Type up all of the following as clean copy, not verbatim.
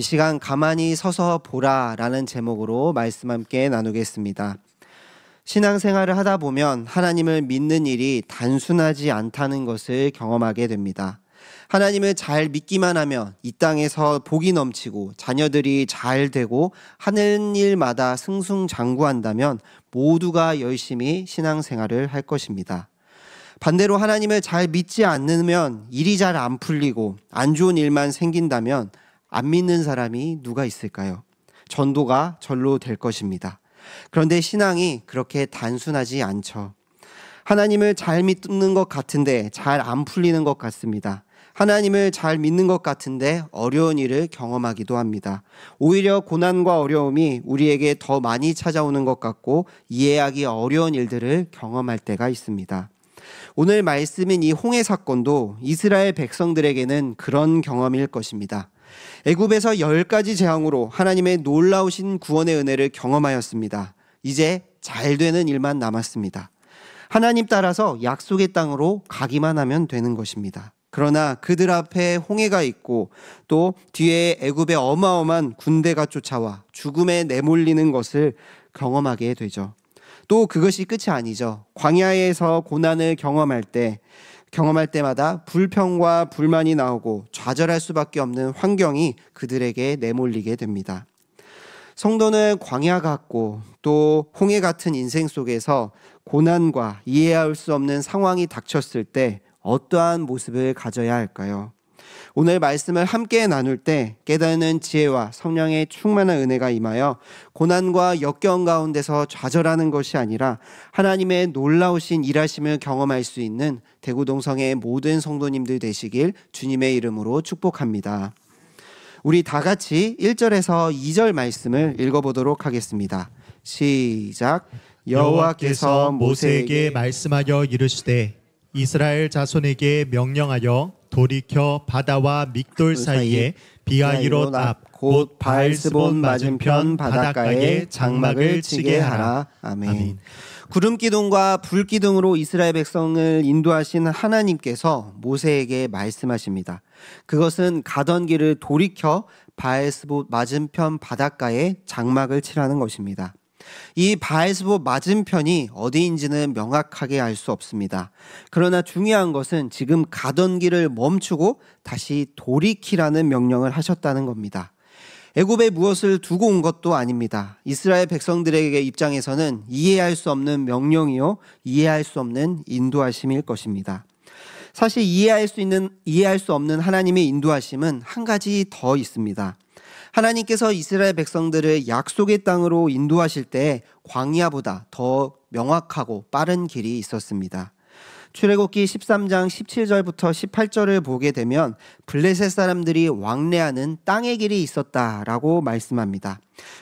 이 시간 가만히 서서 보라라는 제목으로 말씀 함께 나누겠습니다. 신앙생활을 하다 보면 하나님을 믿는 일이 단순하지 않다는 것을 경험하게 됩니다. 하나님을 잘 믿기만 하면 이 땅에서 복이 넘치고 자녀들이 잘 되고 하는 일마다 승승장구한다면 모두가 열심히 신앙생활을 할 것입니다. 반대로 하나님을 잘 믿지 않으면 일이 잘 안 풀리고 안 좋은 일만 생긴다면 안 믿는 사람이 누가 있을까요? 전도가 절로 될 것입니다. 그런데 신앙이 그렇게 단순하지 않죠. 하나님을 잘 믿는 것 같은데 잘 안 풀리는 것 같습니다. 하나님을 잘 믿는 것 같은데 어려운 일을 경험하기도 합니다. 오히려 고난과 어려움이 우리에게 더 많이 찾아오는 것 같고 이해하기 어려운 일들을 경험할 때가 있습니다. 오늘 말씀인 이 홍해 사건도 이스라엘 백성들에게는 그런 경험일 것입니다. 애굽에서 10가지 재앙으로 하나님의 놀라우신 구원의 은혜를 경험하였습니다. 이제 잘 되는 일만 남았습니다. 하나님 따라서 약속의 땅으로 가기만 하면 되는 것입니다. 그러나 그들 앞에 홍해가 있고 또 뒤에 애굽의 어마어마한 군대가 쫓아와 죽음에 내몰리는 것을 경험하게 되죠. 또 그것이 끝이 아니죠. 광야에서 고난을 경험할 때마다 불평과 불만이 나오고 좌절할 수밖에 없는 환경이 그들에게 내몰리게 됩니다. 성도는 광야 같고 또 홍해 같은 인생 속에서 고난과 이해할 수 없는 상황이 닥쳤을 때 어떠한 모습을 가져야 할까요? 오늘 말씀을 함께 나눌 때 깨닫는 지혜와 성령의 충만한 은혜가 임하여 고난과 역경 가운데서 좌절하는 것이 아니라 하나님의 놀라우신 일하심을 경험할 수 있는 대구동성의 모든 성도님들 되시길 주님의 이름으로 축복합니다. 우리 다 같이 1절에서 2절 말씀을 읽어보도록 하겠습니다. 시작. 여호와께서 모세에게 말씀하여 이르시되 이스라엘 자손에게 명령하여 돌이켜 바다와 믹돌 사이에 비하이롯 앞 곧 바알스본 맞은편 바닷가에 장막을 치게 하라. 아멘. 구름기둥과 불기둥으로 이스라엘 백성을 인도하신 하나님께서 모세에게 말씀하십니다. 그것은 가던 길을 돌이켜 바알스본 맞은편 바닷가에 장막을 치라는 것입니다. 이 바알스본 맞은편이 어디인지는 명확하게 알 수 없습니다. 그러나 중요한 것은 지금 가던 길을 멈추고 다시 돌이키라는 명령을 하셨다는 겁니다. 애굽에 무엇을 두고 온 것도 아닙니다. 이스라엘 백성들에게 입장에서는 이해할 수 없는 명령이요 이해할 수 없는 인도하심일 것입니다. 사실 이해할 수 없는 하나님의 인도하심은 한 가지 더 있습니다. 하나님께서 이스라엘 백성들을 약속의 땅으로 인도하실 때 광야보다 더 명확하고 빠른 길이 있었습니다. 출애굽기 13장 17절부터 18절을 보게 되면 블레셋 사람들이 왕래하는 땅의 길이 있었다라고 말씀합니다.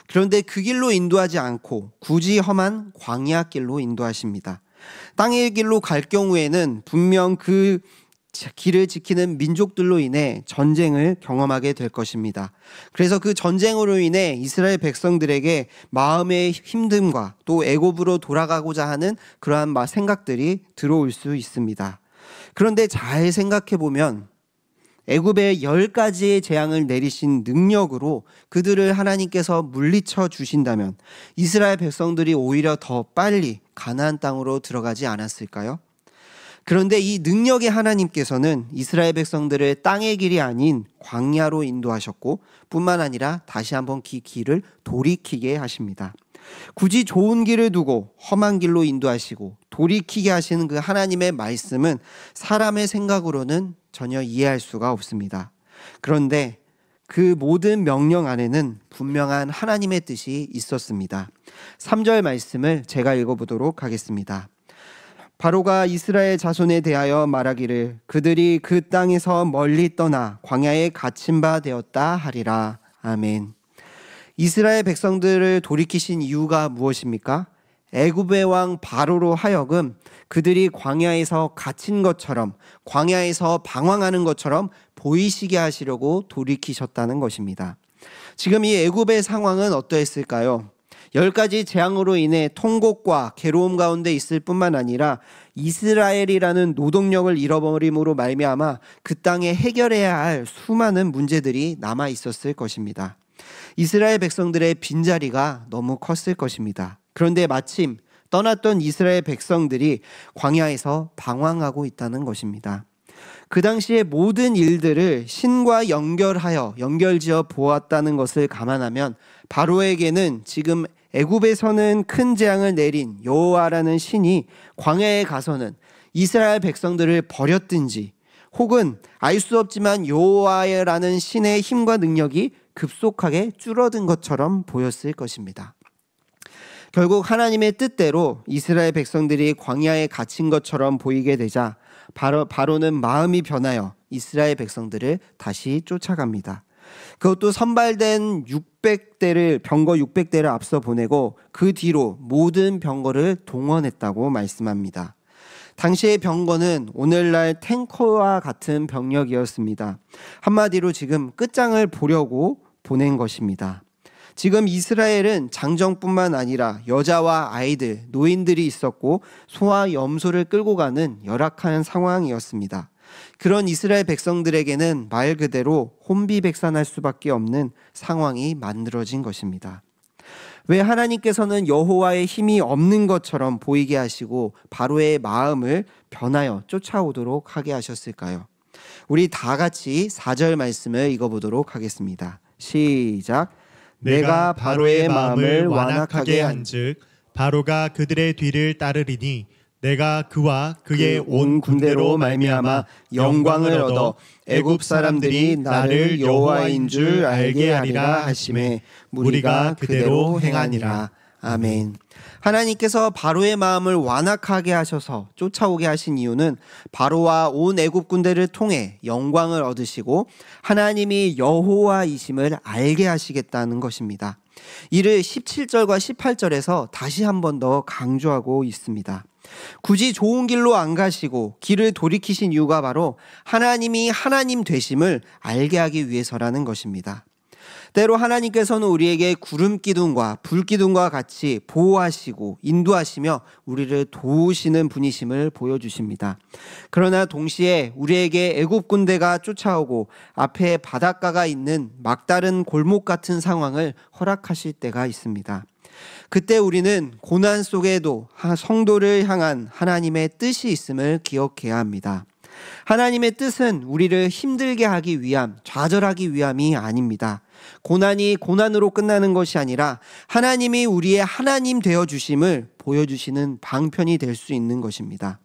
그런데 그 길로 인도하지 않고 굳이 험한 광야 길로 인도하십니다. 땅의 길로 갈 경우에는 분명 그 길을 지키는 민족들로 인해 전쟁을 경험하게 될 것입니다. 그래서 그 전쟁으로 인해 이스라엘 백성들에게 마음의 힘듦과 또 애굽으로 돌아가고자 하는 그러한 생각들이 들어올 수 있습니다. 그런데 잘 생각해 보면 애굽에 10가지의 재앙을 내리신 능력으로 그들을 하나님께서 물리쳐 주신다면 이스라엘 백성들이 오히려 더 빨리 가나안 땅으로 들어가지 않았을까요? 그런데 이 능력의 하나님께서는 이스라엘 백성들을 땅의 길이 아닌 광야로 인도하셨고 뿐만 아니라 다시 한번 그 길을 돌이키게 하십니다. 굳이 좋은 길을 두고 험한 길로 인도하시고 돌이키게 하시는 그 하나님의 말씀은 사람의 생각으로는 전혀 이해할 수가 없습니다. 그런데 그 모든 명령 안에는 분명한 하나님의 뜻이 있었습니다. 3절 말씀을 제가 읽어보도록 하겠습니다. 바로가 이스라엘 자손에 대하여 말하기를 그들이 그 땅에서 멀리 떠나 광야에 갇힌 바 되었다 하리라. 아멘. 이스라엘 백성들을 돌이키신 이유가 무엇입니까? 애굽의 왕 바로로 하여금 그들이 광야에서 갇힌 것처럼 광야에서 방황하는 것처럼 보이시게 하시려고 돌이키셨다는 것입니다. 지금 이 애굽의 상황은 어떠했을까요? 10가지 재앙으로 인해 통곡과 괴로움 가운데 있을 뿐만 아니라 이스라엘이라는 노동력을 잃어버림으로 말미암아 그 땅에 해결해야 할 수많은 문제들이 남아 있었을 것입니다. 이스라엘 백성들의 빈자리가 너무 컸을 것입니다. 그런데 마침 떠났던 이스라엘 백성들이 광야에서 방황하고 있다는 것입니다. 그 당시의 모든 일들을 신과 연결지어 보았다는 것을 감안하면 바로에게는 지금 애굽에서는 큰 재앙을 내린 여호와라는 신이 광야에 가서는 이스라엘 백성들을 버렸든지 혹은 알 수 없지만 여호와라는 신의 힘과 능력이 급속하게 줄어든 것처럼 보였을 것입니다. 결국 하나님의 뜻대로 이스라엘 백성들이 광야에 갇힌 것처럼 보이게 되자 바로는 마음이 변하여 이스라엘 백성들을 다시 쫓아갑니다. 그것도 선발된 병거 600대를 앞서 보내고 그 뒤로 모든 병거를 동원했다고 말씀합니다. 당시의 병거는 오늘날 탱커와 같은 병력이었습니다. 한마디로 지금 끝장을 보려고 보낸 것입니다. 지금 이스라엘은 장정뿐만 아니라 여자와 아이들, 노인들이 있었고 소와 염소를 끌고 가는 열악한 상황이었습니다. 그런 이스라엘 백성들에게는 말 그대로 혼비백산할 수밖에 없는 상황이 만들어진 것입니다. 왜 하나님께서는 여호와의 힘이 없는 것처럼 보이게 하시고 바로의 마음을 변하여 쫓아오도록 하게 하셨을까요? 우리 다 같이 4절 말씀을 읽어보도록 하겠습니다. 시작. 내가 바로의 마음을 완악하게 한즉 바로가 그들의 뒤를 따르리니 내가 그와 그의 온 군대로 말미암아 영광을 얻어 애굽 사람들이 나를 여호와인 줄 알게 하리라 하시매 우리가 그대로 행하니라. 아멘. 하나님께서 바로의 마음을 완악하게 하셔서 쫓아오게 하신 이유는 바로와 온 애굽 군대를 통해 영광을 얻으시고 하나님이 여호와이심을 알게 하시겠다는 것입니다. 이를 17절과 18절에서 다시 한 번 더 강조하고 있습니다. 굳이 좋은 길로 안 가시고 길을 돌이키신 이유가 바로 하나님이 하나님 되심을 알게 하기 위해서라는 것입니다. 때로 하나님께서는 우리에게 구름 기둥과 불 기둥과 같이 보호하시고 인도하시며 우리를 도우시는 분이심을 보여주십니다. 그러나 동시에 우리에게 애굽 군대가 쫓아오고 앞에 바닷가가 있는 막다른 골목 같은 상황을 허락하실 때가 있습니다. 그때 우리는 고난 속에도 성도를 향한 하나님의 뜻이 있음을 기억해야 합니다. 하나님의 뜻은 우리를 힘들게 하기 위함, 좌절하기 위함이 아닙니다. 고난이 고난으로 끝나는 것이 아니라 하나님이 우리의 하나님 되어주심을 보여주시는 방편이 될 수 있는 것입니다.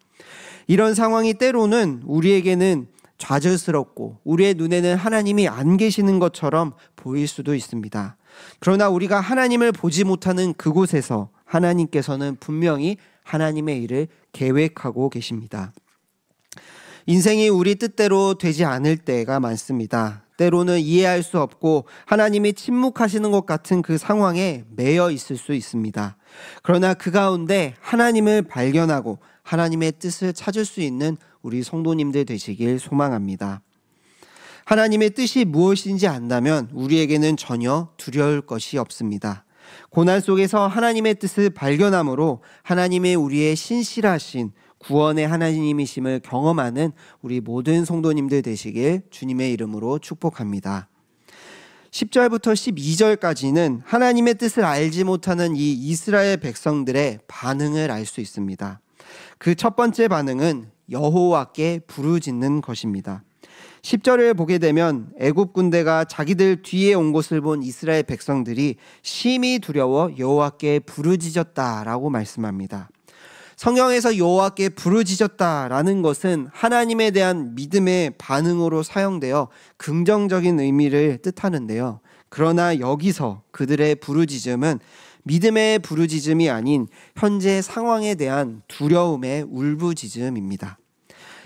이런 상황이 때로는 우리에게는 좌절스럽고 우리의 눈에는 하나님이 안 계시는 것처럼 보일 수도 있습니다. 그러나 우리가 하나님을 보지 못하는 그곳에서 하나님께서는 분명히 하나님의 일을 계획하고 계십니다. 인생이 우리 뜻대로 되지 않을 때가 많습니다. 때로는 이해할 수 없고 하나님이 침묵하시는 것 같은 그 상황에 매여 있을 수 있습니다. 그러나 그 가운데 하나님을 발견하고 하나님의 뜻을 찾을 수 있는 우리 성도님들 되시길 소망합니다. 하나님의 뜻이 무엇인지 안다면 우리에게는 전혀 두려울 것이 없습니다. 고난 속에서 하나님의 뜻을 발견함으로 하나님의 우리의 신실하신 구원의 하나님이심을 경험하는 우리 모든 성도님들 되시길 주님의 이름으로 축복합니다. 10절부터 12절까지는 하나님의 뜻을 알지 못하는 이 이스라엘 백성들의 반응을 알 수 있습니다. 그 첫 번째 반응은 여호와께 부르짖는 것입니다. 10절을 보게 되면 애굽 군대가 자기들 뒤에 온 것을 본 이스라엘 백성들이 심히 두려워 여호와께 부르짖었다라고 말씀합니다. 성경에서 여호와께 부르짖었다라는 것은 하나님에 대한 믿음의 반응으로 사용되어 긍정적인 의미를 뜻하는데요. 그러나 여기서 그들의 부르짖음은 믿음의 부르짖음이 아닌 현재 상황에 대한 두려움의 울부짖음입니다.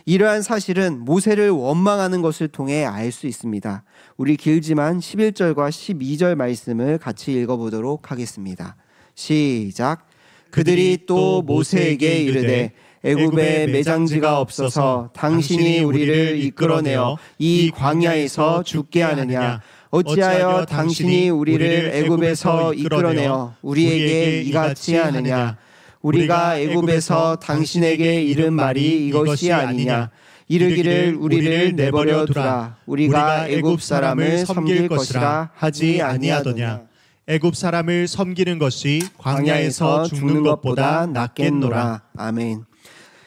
이러한 사실은 모세를 원망하는 것을 통해 알 수 있습니다. 우리 길지만 11절과 12절 말씀을 같이 읽어보도록 하겠습니다. 시작. 그들이 또 모세에게 이르되 애굽에 매장지가 없어서 당신이 우리를 이끌어내어 이 광야에서 죽게 하느냐? 어찌하여 당신이 우리를 애굽에서 이끌어내어 우리에게 이같이 하느냐? 우리가 애굽에서 당신에게 이른 말이 이것이 아니냐. 이르기를 우리를 내버려 두라. 우리가 애굽 사람을 섬길 것이라 하지 아니하더냐. 애굽 사람을 섬기는 것이 광야에서 죽는 것보다 낫겠노라. 아멘.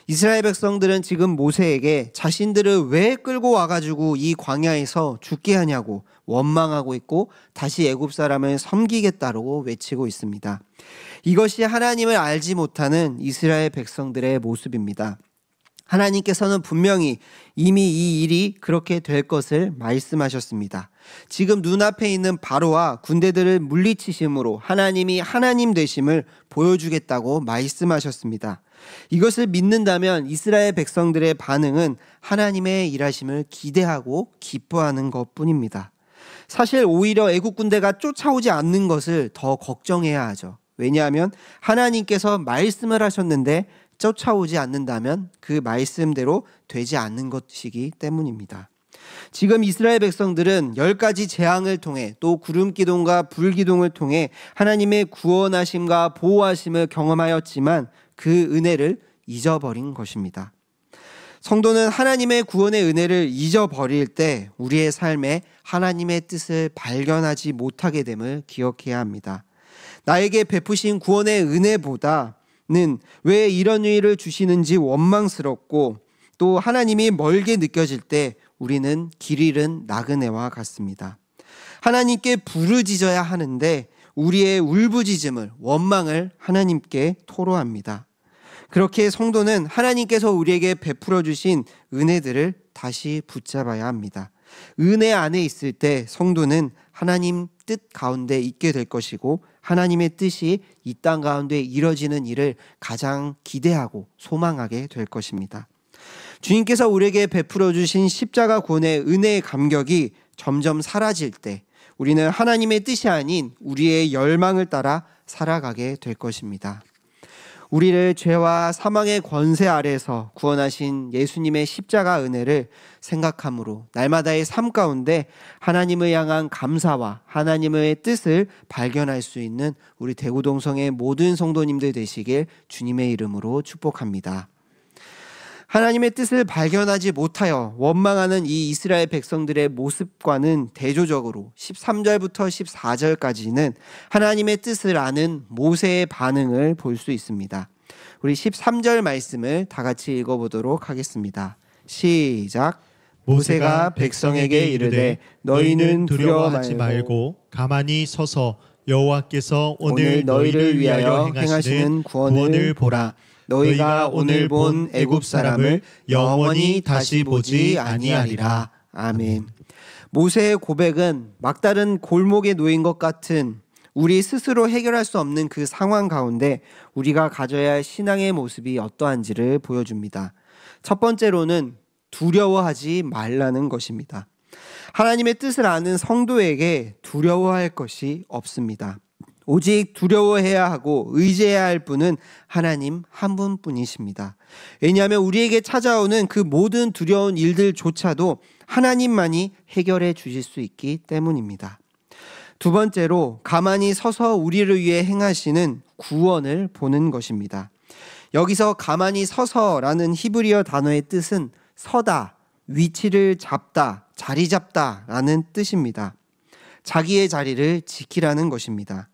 이스라엘 백성들은 지금 모세에게 자신들을 왜 끌고 와가지고 이 광야에서 죽게 하냐고 원망하고 있고 다시 애굽 사람을 섬기겠다고 외치고 있습니다. 이것이 하나님을 알지 못하는 이스라엘 백성들의 모습입니다. 하나님께서는 분명히 이미 이 일이 그렇게 될 것을 말씀하셨습니다. 지금 눈앞에 있는 바로와 군대들을 물리치심으로 하나님이 하나님 되심을 보여주겠다고 말씀하셨습니다. 이것을 믿는다면 이스라엘 백성들의 반응은 하나님의 일하심을 기대하고 기뻐하는 것뿐입니다. 사실 오히려 애국 군대가 쫓아오지 않는 것을 더 걱정해야 하죠. 왜냐하면 하나님께서 말씀을 하셨는데 쫓아오지 않는다면 그 말씀대로 되지 않는 것이기 때문입니다. 지금 이스라엘 백성들은 10가지 재앙을 통해 또 구름기둥과 불기둥을 통해 하나님의 구원하심과 보호하심을 경험하였지만 그 은혜를 잊어버린 것입니다. 성도는 하나님의 구원의 은혜를 잊어버릴 때 우리의 삶에 하나님의 뜻을 발견하지 못하게 됨을 기억해야 합니다. 나에게 베푸신 구원의 은혜보다는 왜 이런 일을 주시는지 원망스럽고 또 하나님이 멀게 느껴질 때 우리는 길 잃은 나그네와 같습니다. 하나님께 부르짖어야 하는데 우리의 울부짖음을 원망을 하나님께 토로합니다. 그렇게 성도는 하나님께서 우리에게 베풀어 주신 은혜들을 다시 붙잡아야 합니다. 은혜 안에 있을 때 성도는 하나님 뜻 가운데 있게 될 것이고 하나님의 뜻이 이 땅 가운데 이뤄지는 일을 가장 기대하고 소망하게 될 것입니다. 주님께서 우리에게 베풀어 주신 십자가 구원의 은혜의 감격이 점점 사라질 때 우리는 하나님의 뜻이 아닌 우리의 열망을 따라 살아가게 될 것입니다. 우리를 죄와 사망의 권세 아래에서 구원하신 예수님의 십자가 은혜를 생각함으로 날마다의 삶 가운데 하나님을 향한 감사와 하나님의 뜻을 발견할 수 있는 우리 대구동성의 모든 성도님들 되시길 주님의 이름으로 축복합니다. 하나님의 뜻을 발견하지 못하여 원망하는 이 이스라엘 백성들의 모습과는 대조적으로 13절부터 14절까지는 하나님의 뜻을 아는 모세의 반응을 볼 수 있습니다. 우리 13절 말씀을 다 같이 읽어보도록 하겠습니다. 시작. 모세가 백성에게 이르되 너희는 두려워하지 말고 가만히 서서 여호와께서 오늘 너희를 위하여 행하시는 구원을 보라. 너희가 오늘 본 애굽 사람을 영원히 다시 보지 아니하리라. 아멘. 모세의 고백은 막다른 골목에 놓인 것 같은 우리 스스로 해결할 수 없는 그 상황 가운데 우리가 가져야 할 신앙의 모습이 어떠한지를 보여줍니다. 첫 번째로는 두려워하지 말라는 것입니다. 하나님의 뜻을 아는 성도에게 두려워할 것이 없습니다. 오직 두려워해야 하고 의지해야 할 분은 하나님 한 분뿐이십니다. 왜냐하면 우리에게 찾아오는 그 모든 두려운 일들조차도 하나님만이 해결해 주실 수 있기 때문입니다. 두 번째로 가만히 서서 우리를 위해 행하시는 구원을 보는 것입니다. 여기서 가만히 서서라는 히브리어 단어의 뜻은 서다, 위치를 잡다, 자리 잡다라는 뜻입니다. 자기의 자리를 지키라는 것입니다.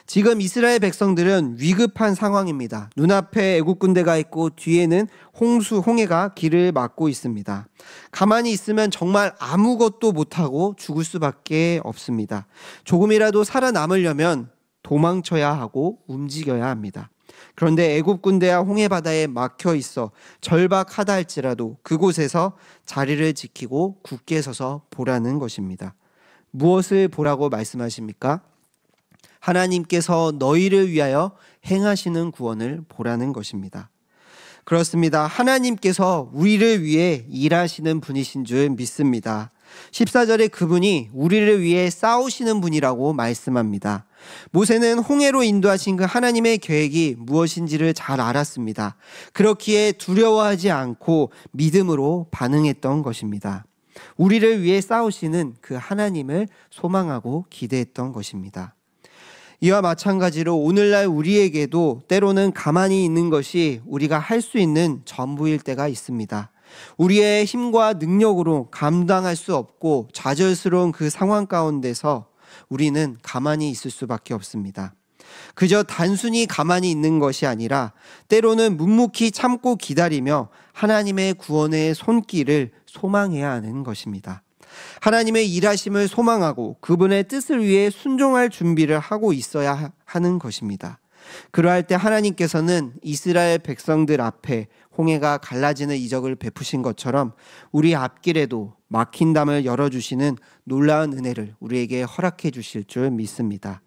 지금 이스라엘 백성들은 위급한 상황입니다. 눈앞에 애국 군대가 있고 뒤에는 홍해가 길을 막고 있습니다. 가만히 있으면 정말 아무것도 못하고 죽을 수밖에 없습니다. 조금이라도 살아남으려면 도망쳐야 하고 움직여야 합니다. 그런데 애국 군대와 홍해 바다에 막혀 있어 절박하다 할지라도 그곳에서 자리를 지키고 굳게 서서 보라는 것입니다. 무엇을 보라고 말씀하십니까? 하나님께서 너희를 위하여 행하시는 구원을 보라는 것입니다. 그렇습니다. 하나님께서 우리를 위해 일하시는 분이신 줄 믿습니다. 14절에 그분이 우리를 위해 싸우시는 분이라고 말씀합니다. 모세는 홍해로 인도하신 그 하나님의 계획이 무엇인지를 잘 알았습니다. 그렇기에 두려워하지 않고 믿음으로 반응했던 것입니다. 우리를 위해 싸우시는 그 하나님을 소망하고 기대했던 것입니다. 이와 마찬가지로 오늘날 우리에게도 때로는 가만히 있는 것이 우리가 할 수 있는 전부일 때가 있습니다. 우리의 힘과 능력으로 감당할 수 없고 좌절스러운 그 상황 가운데서 우리는 가만히 있을 수밖에 없습니다. 그저 단순히 가만히 있는 것이 아니라 때로는 묵묵히 참고 기다리며 하나님의 구원의 손길을 소망해야 하는 것입니다. 하나님의 일하심을 소망하고 그분의 뜻을 위해 순종할 준비를 하고 있어야 하는 것입니다. 그러할 때 하나님께서는 이스라엘 백성들 앞에 홍해가 갈라지는 이적을 베푸신 것처럼 우리 앞길에도 막힌 담을 열어주시는 놀라운 은혜를 우리에게 허락해 주실 줄 믿습니다.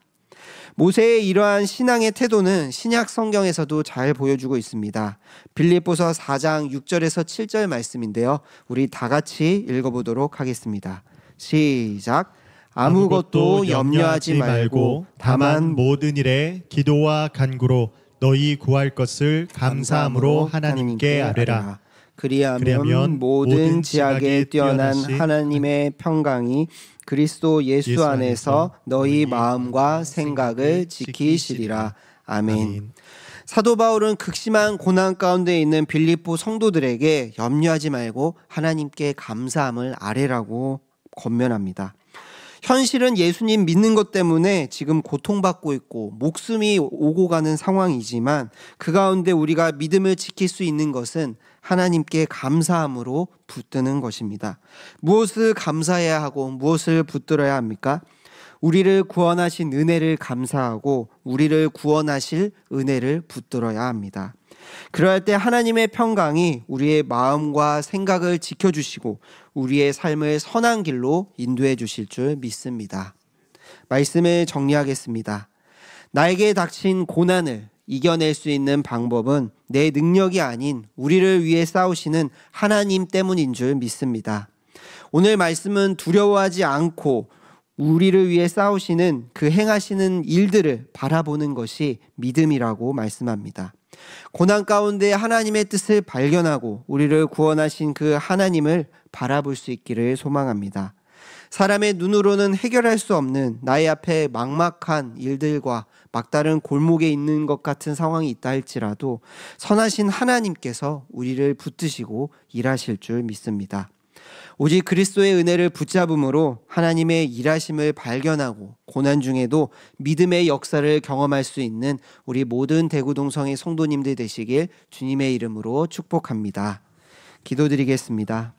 모세의 이러한 신앙의 태도는 신약 성경에서도 잘 보여주고 있습니다. 빌립보서 4장 6절에서 7절 말씀인데요. 우리 다 같이 읽어보도록 하겠습니다. 시작. 아무것도 염려하지 말고 다만 모든 일에 기도와 간구로 너희 구할 것을 감사함으로 하나님께 아뢰라. 그리하면 모든 지약에 뛰어난 하나님의 평강이 그리스도 예수 안에서 너희 마음과 생각을 지키시리라. 아멘. 사도 바울은 극심한 고난 가운데 있는 빌립보 성도들에게 염려하지 말고 하나님께 감사함을 아뢰라고 권면합니다. 현실은 예수님 믿는 것 때문에 지금 고통받고 있고 목숨이 오고 가는 상황이지만 그 가운데 우리가 믿음을 지킬 수 있는 것은 하나님께 감사함으로 붙드는 것입니다. 무엇을 감사해야 하고 무엇을 붙들어야 합니까? 우리를 구원하신 은혜를 감사하고 우리를 구원하실 은혜를 붙들어야 합니다. 그럴 때 하나님의 평강이 우리의 마음과 생각을 지켜주시고 우리의 삶을 선한 길로 인도해 주실 줄 믿습니다. 말씀을 정리하겠습니다. 나에게 닥친 고난을 이겨낼 수 있는 방법은 내 능력이 아닌 우리를 위해 싸우시는 하나님 때문인 줄 믿습니다. 오늘 말씀은 두려워하지 않고 우리를 위해 싸우시는 그 행하시는 일들을 바라보는 것이 믿음이라고 말씀합니다. 고난 가운데 하나님의 뜻을 발견하고 우리를 구원하신 그 하나님을 바라볼 수 있기를 소망합니다. 사람의 눈으로는 해결할 수 없는 나의 앞에 막막한 일들과 막다른 골목에 있는 것 같은 상황이 있다 할지라도 선하신 하나님께서 우리를 붙드시고 일하실 줄 믿습니다. 오직 그리스도의 은혜를 붙잡음으로 하나님의 일하심을 발견하고 고난 중에도 믿음의 역사를 경험할 수 있는 우리 모든 대구동성의 성도님들 되시길 주님의 이름으로 축복합니다. 기도드리겠습니다.